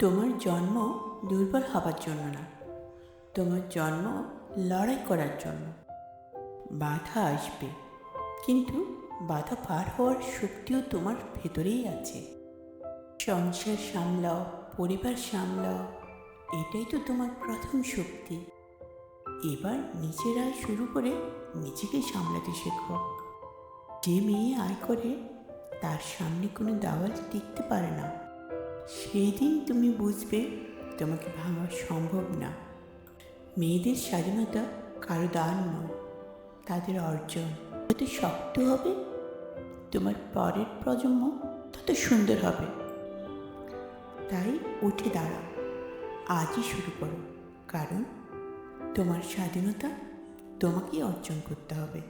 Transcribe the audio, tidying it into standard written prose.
তোমার জন্ম দুর্বল হবার জন্য না, তোমার জন্ম লড়াই করার জন্য। বাধা আসবে, কিন্তু বাধা পার হওয়ার শক্তিও তোমার ভেতরেই আছে। সংসার সামলাও, পরিবার সামলাও, এটাই তো তোমার প্রথম শক্তি। এবার নিজের আয় শুরু করে নিজেকে সামলাতে শেখো। যে মেয়ে আয় করে তার সামনে কোনো দেওয়াল টিকতে পারে না, সেই দিন তুমি বুঝবে তোমাকে ভাঙা সম্ভব না। মেয়েদের স্বাধীনতা কারো দান নয়, তাদের অর্জন। যত শক্ত হবে তোমার পরের প্রজন্ম তত সুন্দর হবে। তাই উঠে দাঁড়াও, আজই শুরু করো, কারণ তোমার স্বাধীনতা তোমাকেই অর্জন করতে হবে।